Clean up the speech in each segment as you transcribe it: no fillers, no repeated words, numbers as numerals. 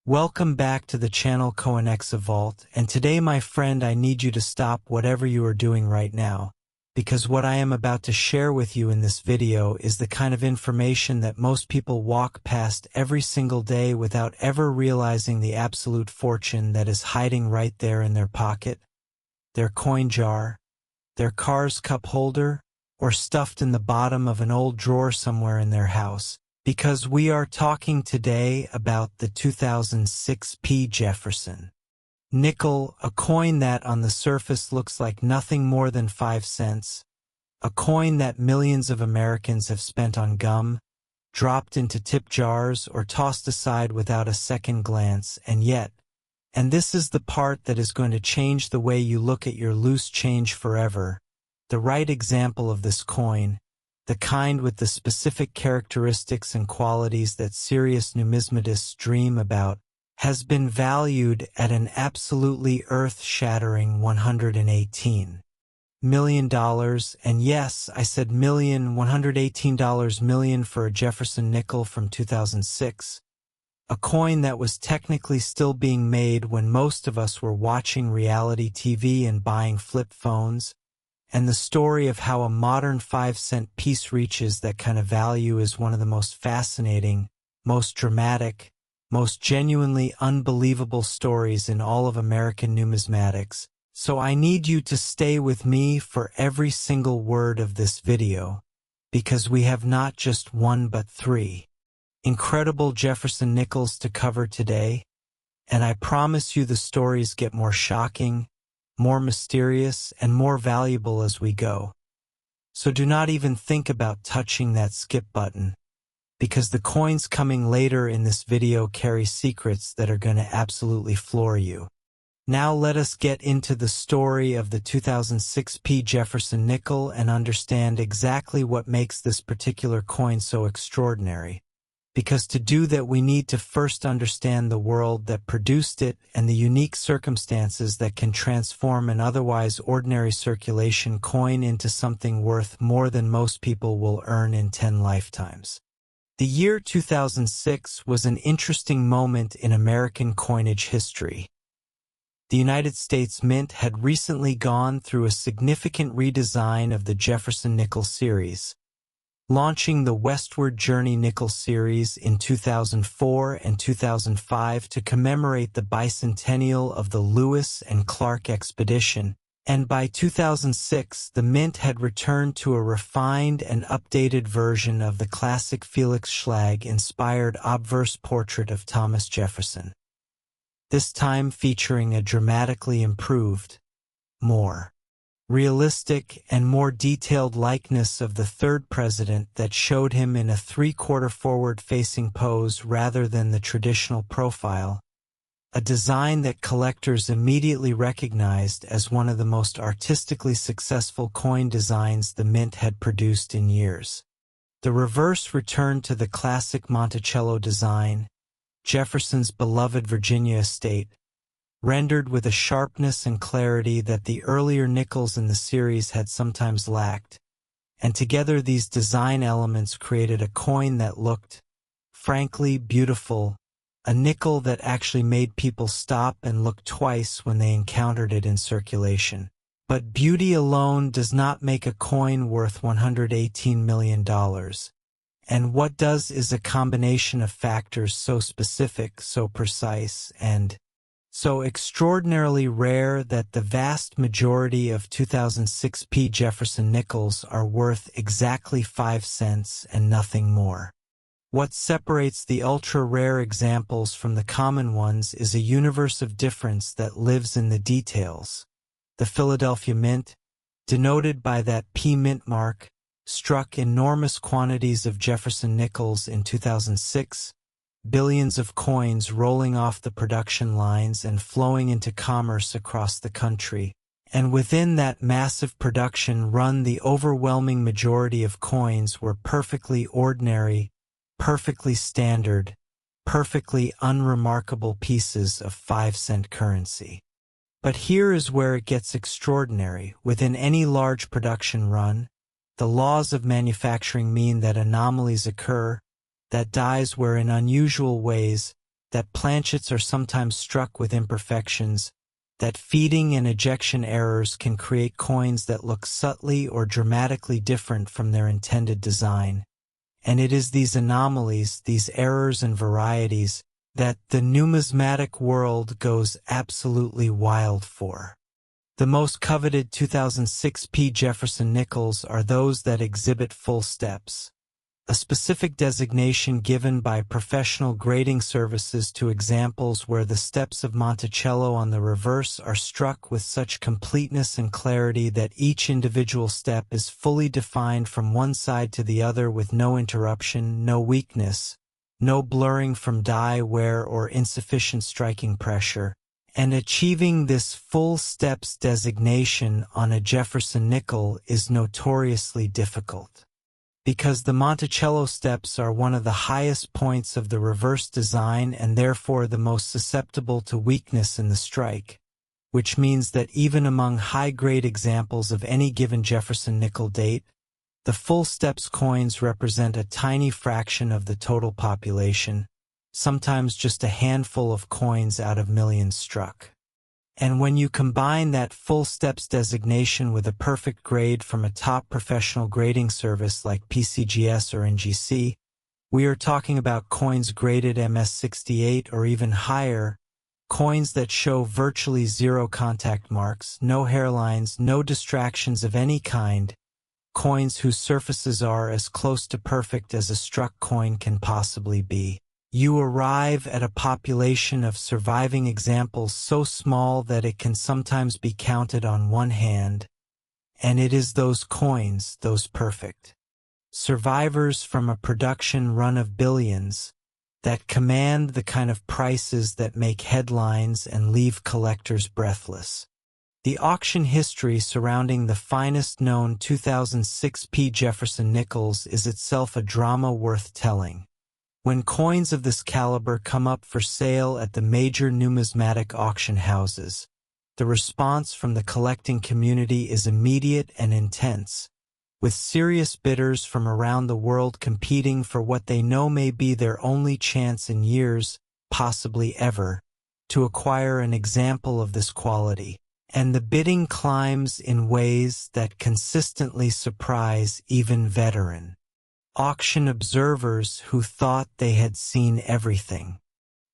Welcome back to the channel Coinexa Vault, and today my friend I need you to stop whatever you are doing right now, because what I am about to share with you in this video is the kind of information that most people walk past every single day without ever realizing the absolute fortune that is hiding right there in their pocket, their coin jar, their car's cup holder, or stuffed in the bottom of an old drawer somewhere in their house. Because we are talking today about the 2006 Jefferson Nickel, a coin that on the surface looks like nothing more than 5 cents, a coin that millions of Americans have spent on gum, dropped into tip jars, or tossed aside without a second glance, and yet, and this is the part that is going to change the way you look at your loose change forever, the right example of this coin, the kind with the specific characteristics and qualities that serious numismatists dream about, has been valued at an absolutely earth-shattering $118 million, and yes, I said million, $118 million for a Jefferson nickel from 2006, a coin that was technically still being made when most of us were watching reality TV and buying flip phones. And the story of how a modern 5-cent piece reaches that kind of value is one of the most fascinating, most dramatic, most genuinely unbelievable stories in all of American numismatics. So I need you to stay with me for every single word of this video, because we have not just one but three incredible Jefferson Nickels to cover today, and I promise you the stories get more shocking, more mysterious, and more valuable as we go. So do not even think about touching that skip button, because the coins coming later in this video carry secrets that are going to absolutely floor you. Now let us get into the story of the 2006 Jefferson Nickel and understand exactly what makes this particular coin so extraordinary. Because to do that we need to first understand the world that produced it and the unique circumstances that can transform an otherwise ordinary circulation coin into something worth more than most people will earn in 10 lifetimes. The year 2006 was an interesting moment in American coinage history. The United States Mint had recently gone through a significant redesign of the Jefferson Nickel series, launching the Westward Journey Nickel series in 2004 and 2005 to commemorate the bicentennial of the Lewis and Clark expedition, and by 2006 the Mint had returned to a refined and updated version of the classic Felix Schlag-inspired obverse portrait of Thomas Jefferson, this time featuring a dramatically improved, more realistic and more detailed likeness of the third president that showed him in a three-quarter forward-facing pose rather than the traditional profile, a design that collectors immediately recognized as one of the most artistically successful coin designs the Mint had produced in years. The reverse returned to the classic Monticello design, Jefferson's beloved Virginia estate, rendered with a sharpness and clarity that the earlier nickels in the series had sometimes lacked, and together these design elements created a coin that looked, frankly, beautiful, a nickel that actually made people stop and look twice when they encountered it in circulation. But beauty alone does not make a coin worth $118 million. And what does is a combination of factors so specific, so precise, and so extraordinarily rare that the vast majority of 2006 Jefferson Nickels are worth exactly 5 cents and nothing more. What separates the ultra-rare examples from the common ones is a universe of difference that lives in the details. The Philadelphia Mint, denoted by that P mint mark, struck enormous quantities of Jefferson Nickels in 2006, billions of coins rolling off the production lines and flowing into commerce across the country, and within that massive production run the overwhelming majority of coins were perfectly ordinary, perfectly standard, perfectly unremarkable pieces of 5-cent currency. But here is where it gets extraordinary. Within any large production run, the laws of manufacturing mean that anomalies occur, that dies where in unusual ways that planchets are sometimes struck with imperfections, that feeding and ejection errors can create coins that look subtly or dramatically different from their intended design. And it is these anomalies, these errors and varieties, that the numismatic world goes absolutely wild for. The most coveted 2006 Jefferson Nickels are those that exhibit full steps, a specific designation given by professional grading services to examples where the steps of Monticello on the reverse are struck with such completeness and clarity that each individual step is fully defined from one side to the other with no interruption, no weakness, no blurring from die wear or insufficient striking pressure. And achieving this full steps designation on a Jefferson Nickel is notoriously difficult, because the Monticello steps are one of the highest points of the reverse design and therefore the most susceptible to weakness in the strike, which means that even among high-grade examples of any given Jefferson Nickel date, the full steps coins represent a tiny fraction of the total population, sometimes just a handful of coins out of millions struck. And when you combine that full steps designation with a perfect grade from a top professional grading service like PCGS or NGC, we are talking about coins graded MS68 or even higher, coins that show virtually zero contact marks, no hairlines, no distractions of any kind, coins whose surfaces are as close to perfect as a struck coin can possibly be. You arrive at a population of surviving examples so small that it can sometimes be counted on one hand, and it is those coins, those perfect survivors from a production run of billions, that command the kind of prices that make headlines and leave collectors breathless. The auction history surrounding the finest known 2006 Jefferson Nickels is itself a drama worth telling. When coins of this caliber come up for sale at the major numismatic auction houses, the response from the collecting community is immediate and intense, with serious bidders from around the world competing for what they know may be their only chance in years, possibly ever, to acquire an example of this quality. And the bidding climbs in ways that consistently surprise even veteran auction observers who thought they had seen everything.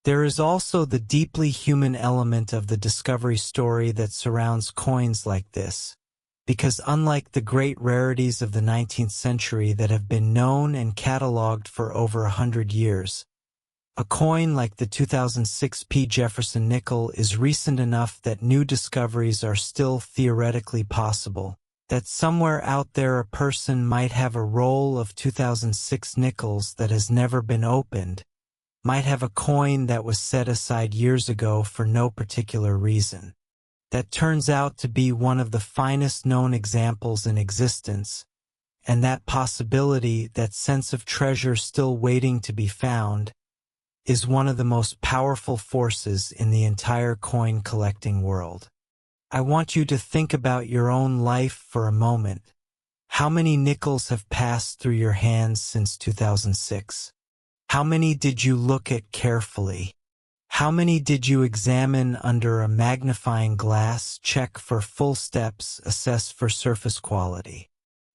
There is also the deeply human element of the discovery story that surrounds coins like this, because unlike the great rarities of the 19th century that have been known and catalogued for over 100 years, a coin like the 2006 Jefferson Nickel is recent enough that new discoveries are still theoretically possible, that somewhere out there a person might have a roll of 2006 nickels that has never been opened, might have a coin that was set aside years ago for no particular reason, that turns out to be one of the finest known examples in existence, and that possibility, that sense of treasure still waiting to be found, is one of the most powerful forces in the entire coin collecting world. I want you to think about your own life for a moment. How many nickels have passed through your hands since 2006? How many did you look at carefully? How many did you examine under a magnifying glass, check for full steps, assess for surface quality?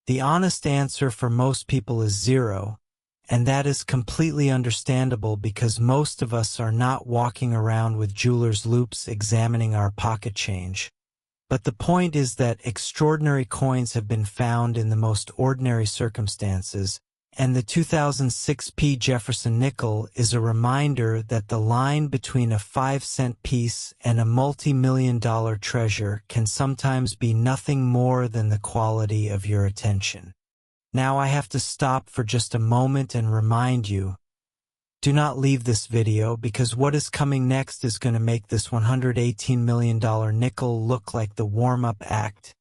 The honest answer for most people is zero, and that is completely understandable because most of us are not walking around with jeweler's loupes examining our pocket change. But the point is that extraordinary coins have been found in the most ordinary circumstances, and the 2006 Jefferson Nickel is a reminder that the line between a 5-cent piece and a multi-million-dollar treasure can sometimes be nothing more than the quality of your attention. Now I have to stop for just a moment and remind you, do not leave this video because what is coming next is going to make this $118 million nickel look like the warm-up act.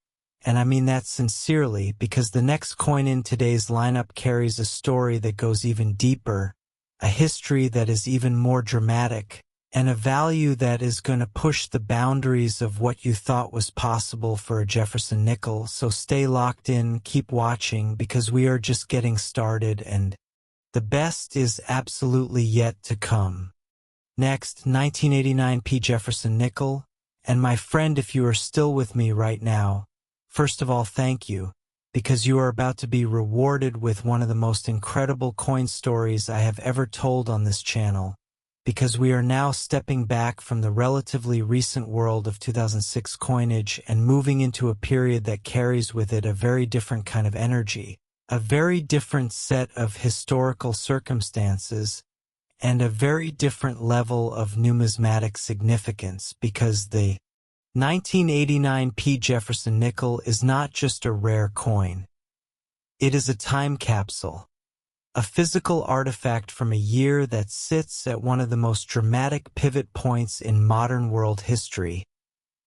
And I mean that sincerely because the next coin in today's lineup carries a story that goes even deeper, a history that is even more dramatic, and a value that is going to push the boundaries of what you thought was possible for a Jefferson Nickel. So stay locked in, keep watching because we are just getting started and the best is absolutely yet to come. Next, 1989p Jefferson Nickel. And my friend, if you are still with me right now, first of all, thank you, because you are about to be rewarded with one of the most incredible coin stories I have ever told on this channel, because we are now stepping back from the relatively recent world of 2006 coinage and moving into a period that carries with it a very different kind of energy, a very different set of historical circumstances, and a very different level of numismatic significance, because the 1989p Jefferson Nickel is not just a rare coin. It is a time capsule, a physical artifact from a year that sits at one of the most dramatic pivot points in modern world history,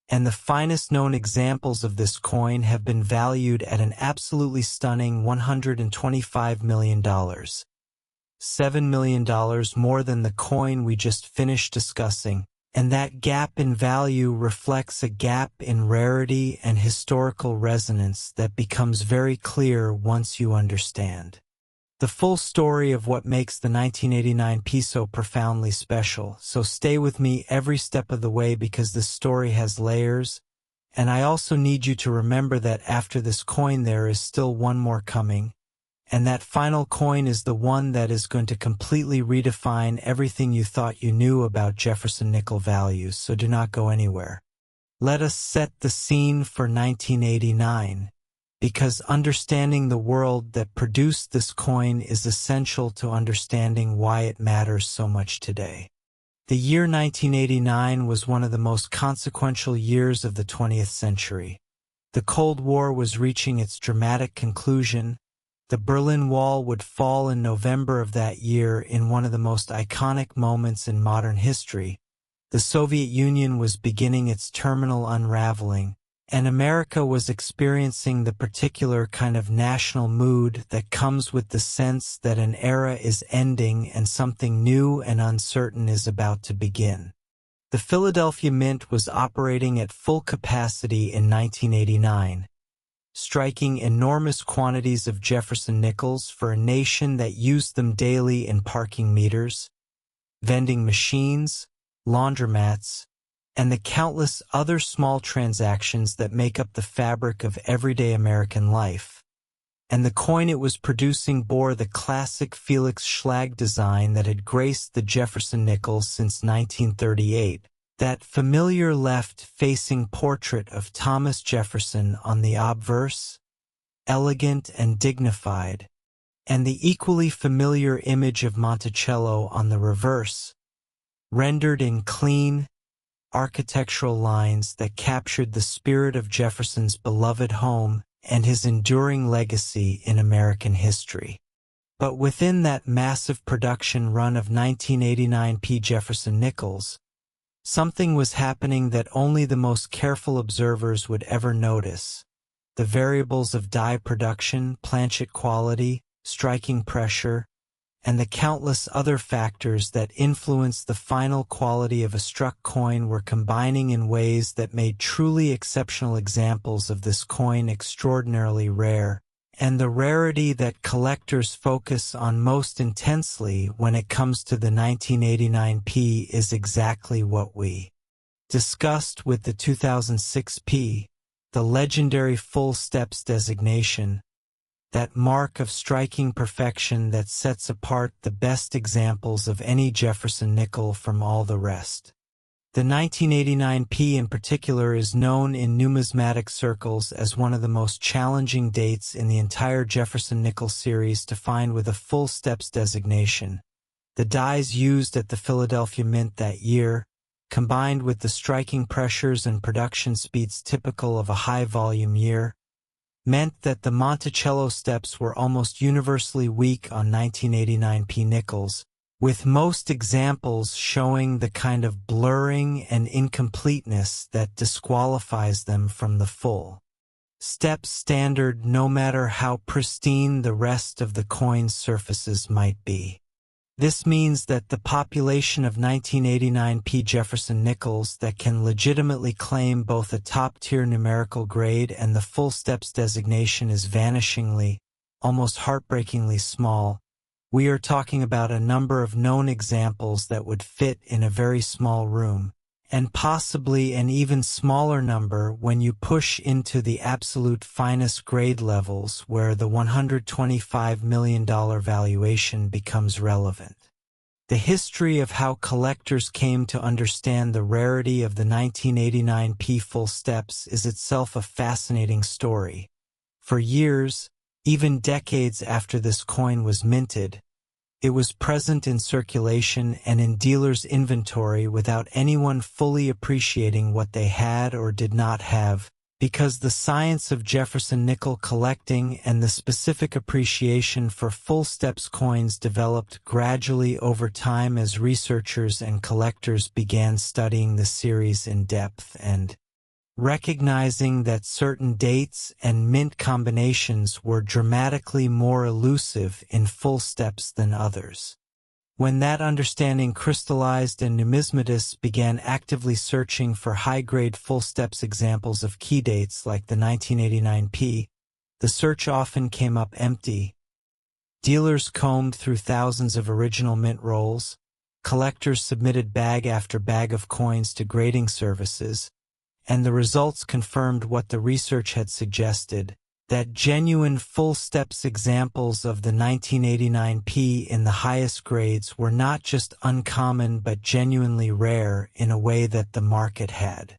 and the finest known examples of this coin have been valued at an absolutely stunning $125 million. $7 million more than the coin we just finished discussing, and that gap in value reflects a gap in rarity and historical resonance that becomes very clear once you understand the full story of what makes the 1989p so profoundly special. So stay with me every step of the way, because this story has layers, and I also need you to remember that after this coin there is still one more coming. And that final coin is the one that is going to completely redefine everything you thought you knew about Jefferson Nickel values, so do not go anywhere. Let us set the scene for 1989, because understanding the world that produced this coin is essential to understanding why it matters so much today. The year 1989 was one of the most consequential years of the 20th century. The Cold War was reaching its dramatic conclusion. The Berlin Wall would fall in November of that year in one of the most iconic moments in modern history. The Soviet Union was beginning its terminal unraveling, and America was experiencing the particular kind of national mood that comes with the sense that an era is ending and something new and uncertain is about to begin. The Philadelphia Mint was operating at full capacity in 1989. Striking enormous quantities of Jefferson Nickels for a nation that used them daily in parking meters, vending machines, laundromats, and the countless other small transactions that make up the fabric of everyday American life. And the coin it was producing bore the classic Felix Schlag design that had graced the Jefferson Nickel since 1938. That familiar left-facing portrait of Thomas Jefferson on the obverse, elegant and dignified, and the equally familiar image of Monticello on the reverse, rendered in clean, architectural lines that captured the spirit of Jefferson's beloved home and his enduring legacy in American history. But within that massive production run of 1989p Jefferson Nickels, something was happening that only the most careful observers would ever notice. The variables of die production, planchet quality, striking pressure, and the countless other factors that influenced the final quality of a struck coin were combining in ways that made truly exceptional examples of this coin extraordinarily rare, and the rarity that collectors focus on most intensely when it comes to the 1989p is exactly what we discussed with the 2006p, the legendary full steps designation, that mark of striking perfection that sets apart the best examples of any Jefferson Nickel from all the rest. The 1989p in particular is known in numismatic circles as one of the most challenging dates in the entire Jefferson Nickel series to find with a full steps designation. The dies used at the Philadelphia Mint that year, combined with the striking pressures and production speeds typical of a high-volume year, meant that the Monticello steps were almost universally weak on 1989p nickels, with most examples showing the kind of blurring and incompleteness that disqualifies them from the full step standard, no matter how pristine the rest of the coin's surfaces might be. This means that the population of 1989p Jefferson Nickels that can legitimately claim both a top-tier numerical grade and the full steps designation is vanishingly, almost heartbreakingly small, We are talking about a number of known examples that would fit in a very small room, and possibly an even smaller number when you push into the absolute finest grade levels where the $125 million valuation becomes relevant. The history of how collectors came to understand the rarity of the 1989 P full steps is itself a fascinating story. For years, even decades after this coin was minted, it was present in circulation and in dealers' inventory without anyone fully appreciating what they had or did not have, because the science of Jefferson nickel collecting and the specific appreciation for full steps coins developed gradually over time as researchers and collectors began studying the series in depth and recognizing that certain dates and mint combinations were dramatically more elusive in full steps than others. When that understanding crystallized and numismatists began actively searching for high-grade full steps examples of key dates like the 1989 P, the search often came up empty. Dealers combed through thousands of original mint rolls, collectors submitted bag after bag of coins to grading services, and the results confirmed what the research had suggested, that genuine full steps examples of the 1989 P in the highest grades were not just uncommon but genuinely rare in a way that the market had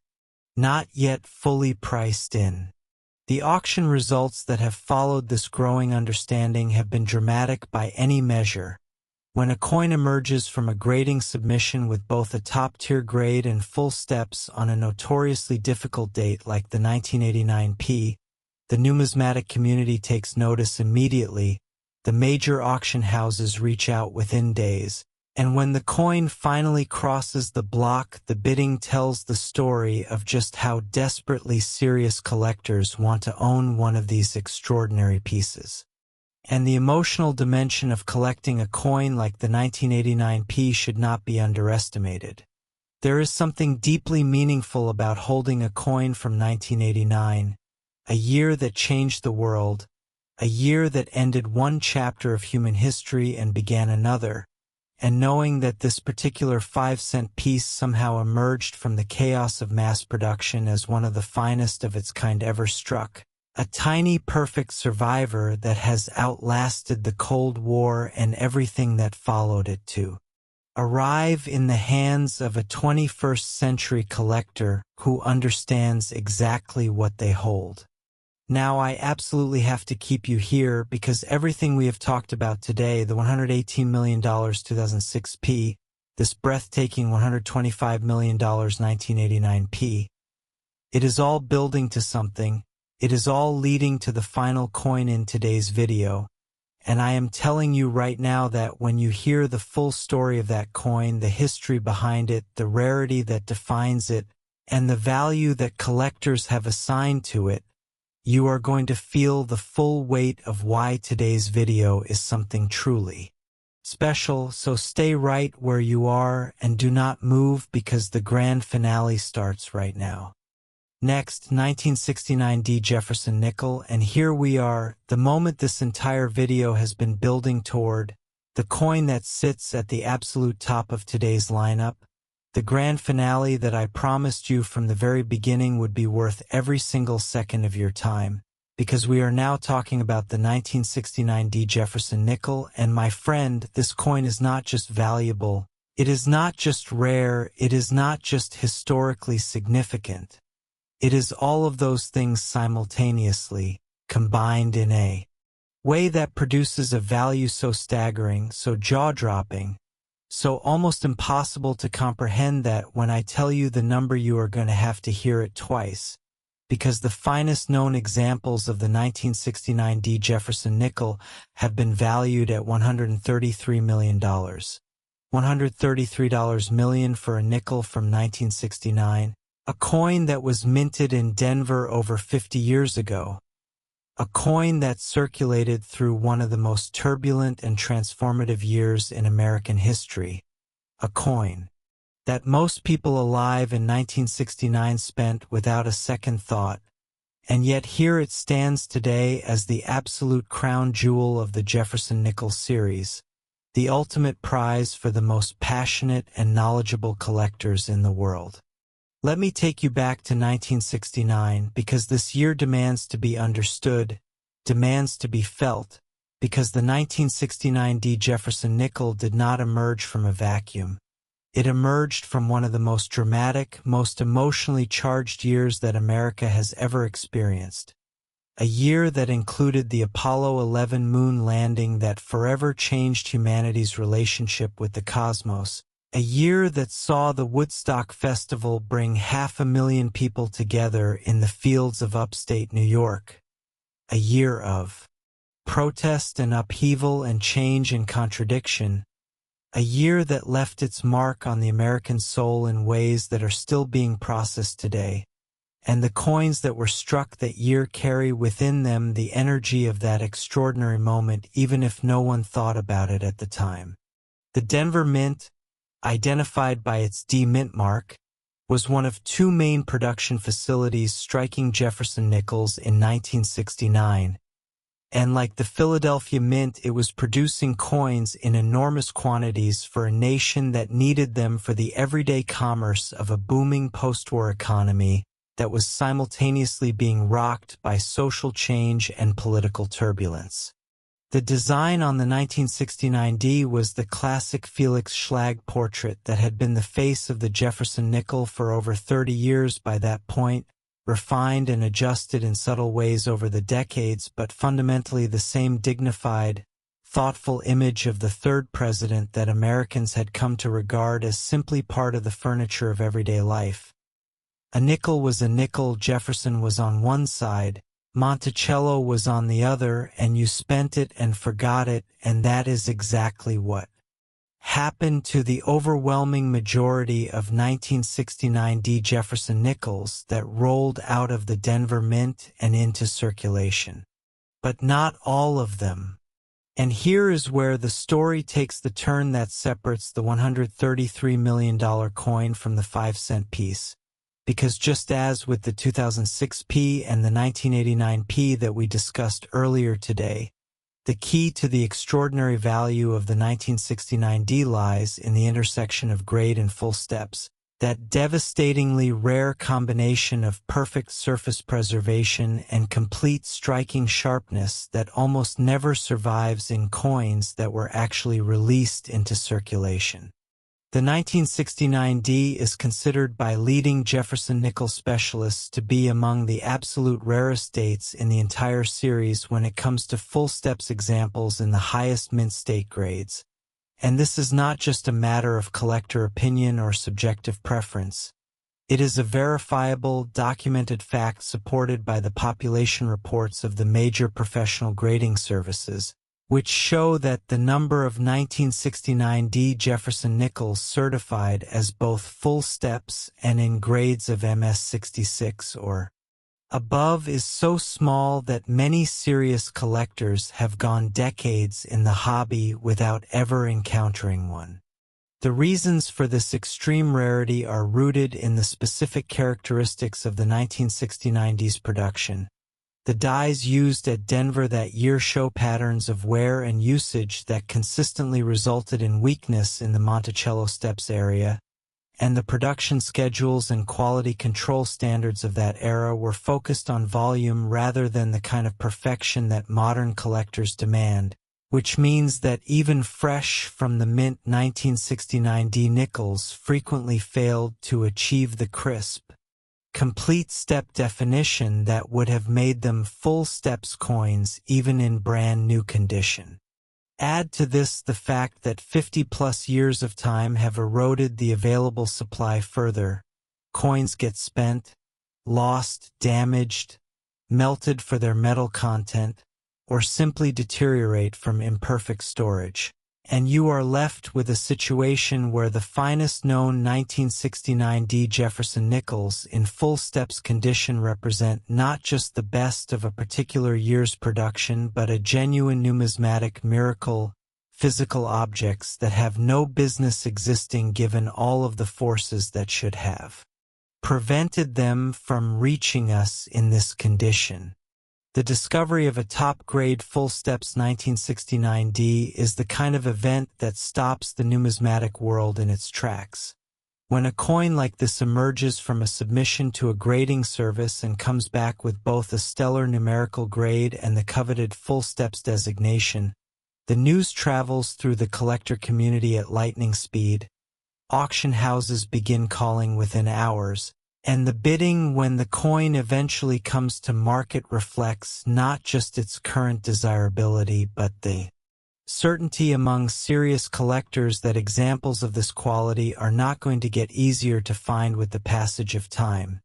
not yet fully priced in. The auction results that have followed this growing understanding have been dramatic by any measure. When a coin emerges from a grading submission with both a top-tier grade and full steps on a notoriously difficult date like the 1989 P, the numismatic community takes notice immediately, the major auction houses reach out within days, and when the coin finally crosses the block, the bidding tells the story of just how desperately serious collectors want to own one of these extraordinary pieces. And the emotional dimension of collecting a coin like the 1989 P should not be underestimated. There is something deeply meaningful about holding a coin from 1989, a year that changed the world, a year that ended one chapter of human history and began another, and knowing that this particular 5-cent piece somehow emerged from the chaos of mass production as one of the finest of its kind ever struck. A tiny perfect survivor that has outlasted the Cold War and everything that followed it to arrive in the hands of a 21st century collector who understands exactly what they hold. Now I absolutely have to keep you here because everything we have talked about today, the $118 million 2006 P, this breathtaking $125 million 1989 P, it is all building to something. It is all leading to the final coin in today's video, and I am telling you right now that when you hear the full story of that coin, the history behind it, the rarity that defines it, and the value that collectors have assigned to it, you are going to feel the full weight of why today's video is something truly special, so stay right where you are and do not move because the grand finale starts right now. Next, 1969 D Jefferson Nickel, and here we are, the moment this entire video has been building toward, the coin that sits at the absolute top of today's lineup, the grand finale that I promised you from the very beginning would be worth every single second of your time, because we are now talking about the 1969 D Jefferson Nickel, and my friend, this coin is not just valuable, it is not just rare, it is not just historically significant. It is all of those things simultaneously, combined in a way that produces a value so staggering, so jaw-dropping, so almost impossible to comprehend that when I tell you the number you are going to have to hear it twice, because the finest known examples of the 1969 D Jefferson Nickel have been valued at $133 million. $133 million for a nickel from 1969. A coin that was minted in Denver over 50 years ago. A coin that circulated through one of the most turbulent and transformative years in American history. A coin that most people alive in 1969 spent without a second thought, and yet here it stands today as the absolute crown jewel of the Jefferson Nickels series, the ultimate prize for the most passionate and knowledgeable collectors in the world. Let me take you back to 1969 because this year demands to be understood, demands to be felt, because the 1969 Jefferson Nickel did not emerge from a vacuum. It emerged from one of the most dramatic, most emotionally charged years that America has ever experienced. A year that included the Apollo 11 moon landing that forever changed humanity's relationship with the cosmos. A year that saw the Woodstock Festival bring 500,000 people together in the fields of upstate New York. A year of protest and upheaval and change and contradiction. A year that left its mark on the American soul in ways that are still being processed today. And the coins that were struck that year carry within them the energy of that extraordinary moment, even if no one thought about it at the time. The Denver Mint, identified by its D Mint mark, was one of two main production facilities striking Jefferson Nickels in 1969. And like the Philadelphia Mint, it was producing coins in enormous quantities for a nation that needed them for the everyday commerce of a booming post-war economy that was simultaneously being rocked by social change and political turbulence. The design on the 1969 D was the classic Felix Schlag portrait that had been the face of the Jefferson Nickel for over 30 years by that point, refined and adjusted in subtle ways over the decades, but fundamentally the same dignified, thoughtful image of the third president that Americans had come to regard as simply part of the furniture of everyday life. A nickel was a nickel. Jefferson was on one side, Monticello was on the other, and you spent it and forgot it, and that is exactly what happened to the overwhelming majority of 1969 D Jefferson Nickels that rolled out of the Denver Mint and into circulation. But not all of them. And here is where the story takes the turn that separates the $133 million coin from the 5-cent piece. Because just as with the 2006 P and the 1989 P that we discussed earlier today, the key to the extraordinary value of the 1969 D lies in the intersection of grade and full steps, that devastatingly rare combination of perfect surface preservation and complete striking sharpness that almost never survives in coins that were actually released into circulation. The 1969 D is considered by leading Jefferson Nickel specialists to be among the absolute rarest dates in the entire series when it comes to full steps examples in the highest mint state grades. And this is not just a matter of collector opinion or subjective preference. It is a verifiable, documented fact supported by the population reports of the major professional grading services, which show that the number of 1969 D Jefferson Nickels certified as both full steps and in grades of MS 66 or above is so small that many serious collectors have gone decades in the hobby without ever encountering one. The reasons for this extreme rarity are rooted in the specific characteristics of the 1969 D's production. The dies used at Denver that year show patterns of wear and usage that consistently resulted in weakness in the Monticello steps area, and the production schedules and quality control standards of that era were focused on volume rather than the kind of perfection that modern collectors demand, which means that even fresh from the mint 1969 D Nickels frequently failed to achieve the crisp, complete step definition that would have made them full steps coins even in brand new condition. Add to this the fact that 50-plus years of time have eroded the available supply further. Coins get spent, lost, damaged, melted for their metal content, or simply deteriorate from imperfect storage. And you are left with a situation where the finest known 1969 D Jefferson Nickels in full steps condition represent not just the best of a particular year's production but a genuine numismatic miracle, physical objects that have no business existing given all of the forces that should have prevented them from reaching us in this condition. The discovery of a top-grade full steps 1969D is the kind of event that stops the numismatic world in its tracks. When a coin like this emerges from a submission to a grading service and comes back with both a stellar numerical grade and the coveted full steps designation, the news travels through the collector community at lightning speed. Auction houses begin calling within hours, and the bidding when the coin eventually comes to market reflects not just its current desirability but the certainty among serious collectors that examples of this quality are not going to get easier to find with the passage of time.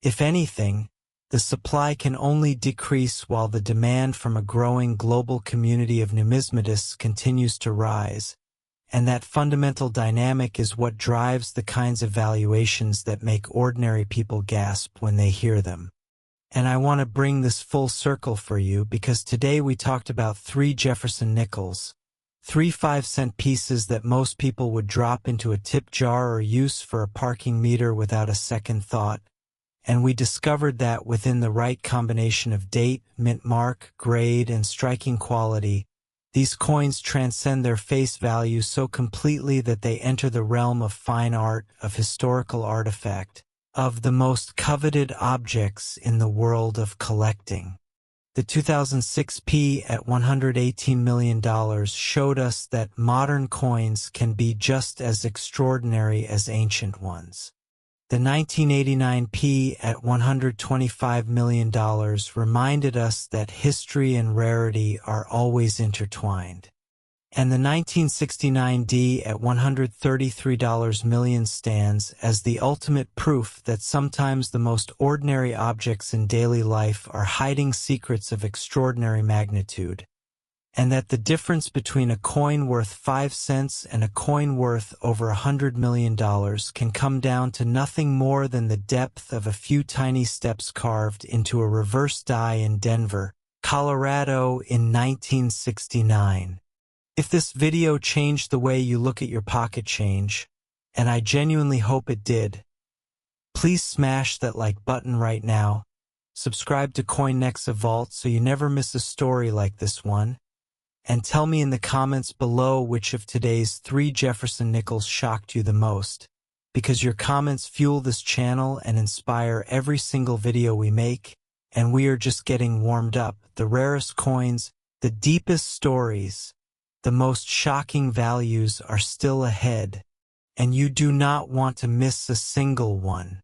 If anything, the supply can only decrease while the demand from a growing global community of numismatists continues to rise. And that fundamental dynamic is what drives the kinds of valuations that make ordinary people gasp when they hear them. And I want to bring this full circle for you because today we talked about 3 Jefferson Nickels, 3 5-cent pieces that most people would drop into a tip jar or use for a parking meter without a second thought. And we discovered that within the right combination of date, mint mark, grade, and striking quality, these coins transcend their face value so completely that they enter the realm of fine art, of historical artifact, of the most coveted objects in the world of collecting. The 2006 P at $118 million showed us that modern coins can be just as extraordinary as ancient ones. The 1989 P at $125 million reminded us that history and rarity are always intertwined. And the 1969 D at $133 million stands as the ultimate proof that sometimes the most ordinary objects in daily life are hiding secrets of extraordinary magnitude, and that the difference between a coin worth 5 cents and a coin worth over $100 million can come down to nothing more than the depth of a few tiny steps carved into a reverse die in Denver, Colorado in 1969. If this video changed the way you look at your pocket change, and I genuinely hope it did, please smash that like button right now, subscribe to CoinExa Vault so you never miss a story like this one, and tell me in the comments below which of today's 3 Jefferson Nickels shocked you the most, because your comments fuel this channel and inspire every single video we make, and we are just getting warmed up. The rarest coins, the deepest stories, the most shocking values are still ahead, and you do not want to miss a single one.